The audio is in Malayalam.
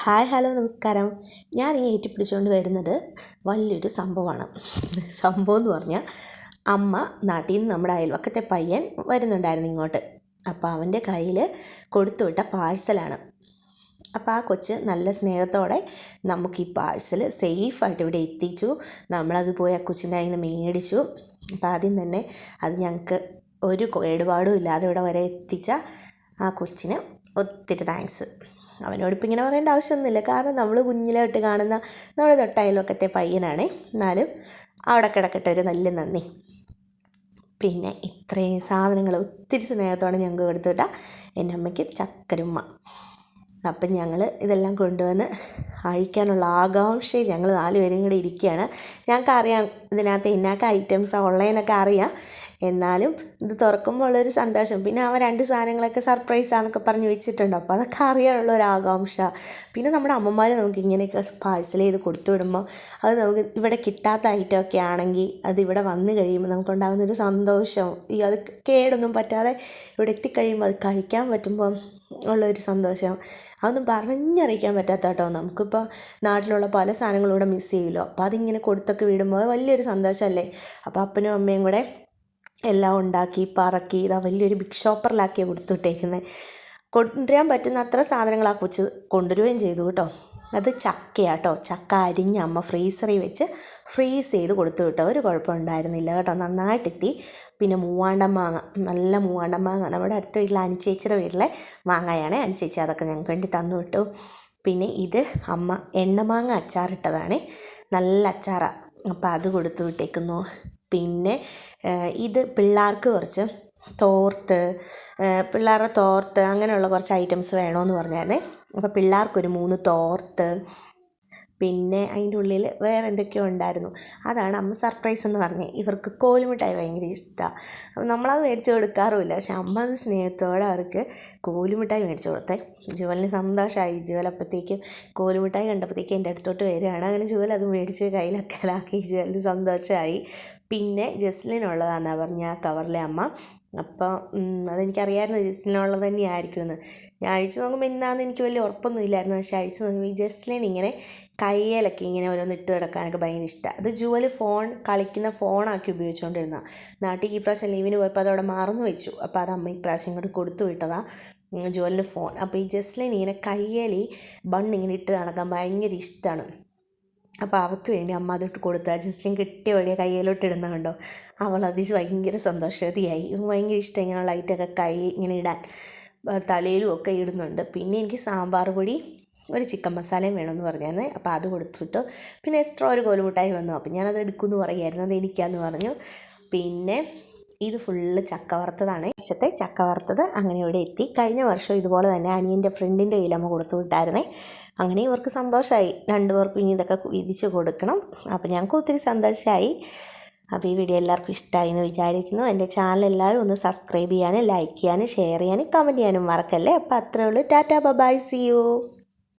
ഹായ് ഹലോ നമസ്കാരം. ഞാൻ ഈ ഏറ്റിപ്പിടിച്ചുകൊണ്ട് വരുന്നത് വലിയൊരു സംഭവമാണ്. സംഭവം എന്ന് പറഞ്ഞാൽ അമ്മ നാട്ടിൽ നിന്ന് നമ്മുടെ അയൽവക്കത്തെ പയ്യൻ വരുന്നുണ്ടായിരുന്നു ഇങ്ങോട്ട്. അപ്പോൾ അവൻ്റെ കയ്യിൽ കൊടുത്തുവിട്ട പാഴ്സലാണ്. അപ്പോൾ ആ കൊച്ച് നല്ല സ്നേഹത്തോടെ നമുക്ക് ഈ പാഴ്സൽ സേഫായിട്ട് ഇവിടെ എത്തിച്ചു. നമ്മളത് പോയി ആ കൊച്ചിൻ്റെ കയ്യിൽ നിന്ന് മേടിച്ചു. അപ്പോൾ ആദ്യം തന്നെ അത് ഞങ്ങൾക്ക് ഒരു കേടുപാടും ഇല്ലാതെ ഇവിടെ വരെ എത്തിച്ച ആ കൊച്ചിന് ഒത്തിരി താങ്ക്സ്. അവനോടിപ്പോൾ ഇങ്ങനെ പറയേണ്ട ആവശ്യമൊന്നുമില്ല, കാരണം നമ്മൾ കുഞ്ഞിലായിട്ട് കാണുന്ന നമ്മുടെ തൊട്ടയൽവക്കത്തെ പയ്യനാണ്. എന്നാലും അവിടെ കിടക്കട്ടെ, ഒരു നല്ല നന്ദി. പിന്നെ ഇത്രയും സാധനങ്ങൾ ഒത്തിരി സ്നേഹത്തോടെ ഞങ്ങൾക്ക് കൊടുത്തുവിട്ട എൻ്റെ അമ്മയ്ക്ക് ചക്കരുമ്മ. അപ്പം ഞങ്ങൾ ഇതെല്ലാം കൊണ്ടുവന്ന് അഴിക്കാനുള്ള ആകാംക്ഷയിൽ ഞങ്ങൾ 4 പേരും കൂടി ഇരിക്കുകയാണ്. ഞങ്ങൾക്കറിയാം ഇതിനകത്ത് ഇന്നൊക്കെ ഐറ്റംസാണ് ഉള്ളതെന്നൊക്കെ അറിയാം. എന്നാലും ഇത് തുറക്കുമ്പോൾ ഉള്ളൊരു സന്തോഷം, പിന്നെ അവൻ 2 സാധനങ്ങളൊക്കെ സർപ്രൈസാന്നൊക്കെ പറഞ്ഞ് വെച്ചിട്ടുണ്ട്. അപ്പോൾ അതൊക്കെ അറിയാനുള്ള ഒരു ആകാംക്ഷ. പിന്നെ നമ്മുടെ അമ്മമാർ നമുക്ക് ഇങ്ങനെയൊക്കെ പാഴ്സൽ ചെയ്ത് കൊടുത്തു വിടുമ്പോൾ അത് നമുക്ക് ഇവിടെ കിട്ടാത്ത ഐറ്റമൊക്കെ ആണെങ്കിൽ അത് ഇവിടെ വന്നു കഴിയുമ്പോൾ നമുക്കുണ്ടാകുന്നൊരു സന്തോഷം, അത് കേടൊന്നും പറ്റാതെ ഇവിടെ എത്തിക്കഴിയുമ്പോൾ അത് കഴിക്കാൻ പറ്റുമ്പോൾ ഉള്ളൊരു സന്തോഷം അതൊന്നും പറഞ്ഞറിയിക്കാൻ പറ്റാത്ത കേട്ടോ. നമുക്കിപ്പോൾ നാട്ടിലുള്ള പല സാധനങ്ങളും ഇവിടെ മിസ് ചെയ്യുമല്ലോ. അപ്പോൾ അതിങ്ങനെ കൊടുത്തൊക്കെ വിടുമ്പോൾ വലിയൊരു സന്തോഷമല്ലേ. അപ്പോൾ അപ്പനും അമ്മയും കൂടെ എല്ലാം ഉണ്ടാക്കി പറക്കി ഇതാ വലിയൊരു ബിഗ് ഷോപ്പറിലാക്കിയാണ് കൊടുത്തുവിട്ടേക്കുന്നത്. കൊണ്ടുവരാൻ പറ്റുന്ന അത്ര സാധനങ്ങൾ ആ കൊച്ച് കൊണ്ടുവരികയും ചെയ്തു കേട്ടോ. അത് ചക്കയാട്ടോ. ചക്ക അരിഞ്ഞ് അമ്മ ഫ്രീസറിൽ വെച്ച് ഫ്രീസ് ചെയ്ത് കൊടുത്തു വിട്ടോ. ഒരു കുഴപ്പമുണ്ടായിരുന്നില്ല കേട്ടോ, നന്നായിട്ടെത്തി. പിന്നെ മൂവാണ്ടൻ മാങ്ങ, നല്ല മൂവാണ്ടൻ മാങ്ങ നമ്മുടെ അടുത്ത വീട്ടിലെ അനുചേച്ചിയുടെ വീട്ടിലെ മാങ്ങയാണ്. അനുചേച്ചി അതൊക്കെ ഞങ്ങൾക്ക് വേണ്ടി തന്നു വിട്ടു. പിന്നെ ഇത് അമ്മ എണ്ണമാങ്ങ അച്ചാറിട്ടതാണ്, നല്ല അച്ചാറാണ്. അപ്പോൾ അത് കൊടുത്തു വിട്ടേക്കുന്നു. പിന്നെ ഇത് പിള്ളേർക്ക് കുറച്ച് പിള്ളേരുടെ തോർത്ത് അങ്ങനെയുള്ള കുറച്ച് ഐറ്റംസ് വേണമെന്ന് പറഞ്ഞായിരുന്നേ. അപ്പോൾ പിള്ളേർക്കൊരു 3 തോർത്ത്, പിന്നെ അതിൻ്റെ ഉള്ളിൽ വേറെ എന്തൊക്കെയോ ഉണ്ടായിരുന്നു. അതാണ് അമ്മ സർപ്രൈസ് എന്ന് പറഞ്ഞത്. ഇവർക്ക് കോലുമിഠായി ഭയങ്കര ഇഷ്ടമാണ്. അപ്പോൾ നമ്മളത് മേടിച്ച് കൊടുക്കാറുമില്ല, പക്ഷെ അമ്മ അത് സ്നേഹത്തോടെ അവർക്ക് കോലുമിഠായി മേടിച്ച് കൊടുത്തേ. ജുവലിന് സന്തോഷമായി. ജുവലപ്പോഴത്തേക്കും കോലുമിഠായി കണ്ടപ്പോഴത്തേക്കും എൻ്റെ അടുത്തോട്ട് വരികയാണ്. അങ്ങനെ ജുവൽ അത് മേടിച്ച് കയ്യിലൊക്കെ ആക്കി. ജുവലിന് സന്തോഷമായി. പിന്നെ ജസ്ലിനുള്ളതാണെന്നാണ് പറഞ്ഞ ആ കവറിലെ അമ്മ. അപ്പോൾ അതെനിക്കറിയാമായിരുന്നു ജസ്ലിനുള്ളത് തന്നെയായിരിക്കുമെന്ന്. ഞാൻ അഴിച്ചു നോക്കുമ്പോൾ എന്നാന്ന് എനിക്ക് വലിയ ഉറപ്പൊന്നും ഇല്ലായിരുന്നു. പക്ഷേ അഴിച്ചു നോക്കുമ്പോൾ ഈ ജസ്ലിൻ ഇങ്ങനെ കയ്യിലൊക്കെ ഇങ്ങനെ ഓരോന്ന് ഇട്ട് കിടക്കാനൊക്കെ ഭയങ്കര ഇഷ്ടമാണ്. അത് ജുവൽ കളിക്കുന്ന ഫോണാക്കി ഉപയോഗിച്ചുകൊണ്ടിരുന്നതാണ്. നാട്ടിൽ ഈ പ്രാവശ്യം ലീവിന് പോയപ്പോൾ അതവിടെ മറന്നു വെച്ചു. അപ്പോൾ അത് അമ്മ ഈ പ്രാവശ്യം ഇങ്ങോട്ട് കൊടുത്തു വിട്ടതാണ് ജുവലിന് ഫോൺ. അപ്പോൾ ഈ ജസ്ലിൻ ഇങ്ങനെ കയ്യിൽ ഈ ബണ്ണിങ്ങനെ ഇട്ട് നടക്കാൻ ഭയങ്കര ഇഷ്ടമാണ്. അപ്പോൾ അവൾക്ക് വേണ്ടി അമ്മ അതിട്ട് കൊടുത്താൽ ജസ്റ്റിൻ കിട്ടിയ വഴിയെ കയ്യിലോട്ട് ഇടുന്ന കണ്ടോ. അവളത് ഭയങ്കര സന്തോഷവതിയായി. ഭയങ്കര ഇഷ്ടം ഇങ്ങനെയുള്ള ലൈറ്റൊക്കെ കൈ ഇങ്ങനെ ഇടാൻ, തലയിലും ഒക്കെ ഇടുന്നുണ്ട്. പിന്നെ എനിക്ക് സാമ്പാർ പൊടി ഒരു ചിക്കൻ മസാലയും വേണമെന്ന് പറഞ്ഞായിരുന്നു. അപ്പോൾ അത് കൊടുത്തിട്ടു. പിന്നെ എക്സ്ട്രാ ഒരു കോലുമിഠായി വന്നു. അപ്പോൾ ഞാനത് എടുക്കുമെന്ന് പറയുമായിരുന്നു, അത് എനിക്കാന്ന് പറഞ്ഞു. പിന്നെ ഇത് ഫുള്ള് ചക്ക വറുത്തതാണ്. വർഷത്തെ ചക്ക വറുത്തത് അങ്ങനെ ഇവിടെ എത്തി. കഴിഞ്ഞ വർഷം ഇതുപോലെ തന്നെ അനിയൻ്റെ ഫ്രണ്ടിൻ്റെ കയ്യിലമ്മ കൊടുത്തു വിട്ടായിരുന്നേ. അങ്ങനെ ഇവർക്ക് സന്തോഷമായി. 2 പേർക്കും ഇനി ഇതൊക്കെ വിധിച്ച് കൊടുക്കണം. അപ്പോൾ ഞങ്ങൾക്ക് ഒത്തിരി സന്തോഷമായി. അപ്പോൾ ഈ വീഡിയോ എല്ലാവർക്കും ഇഷ്ടമായി എന്ന് വിചാരിക്കുന്നു. എൻ്റെ ചാനൽ എല്ലാവരും ഒന്ന് സബ്സ്ക്രൈബ് ചെയ്യാനും ലൈക്ക് ചെയ്യാനും ഷെയർ ചെയ്യാനും കമൻറ്റ് ചെയ്യാനും മറക്കല്ലേ. അപ്പോൾ അത്രയേ ഉള്ളൂ. Tata bye, see U.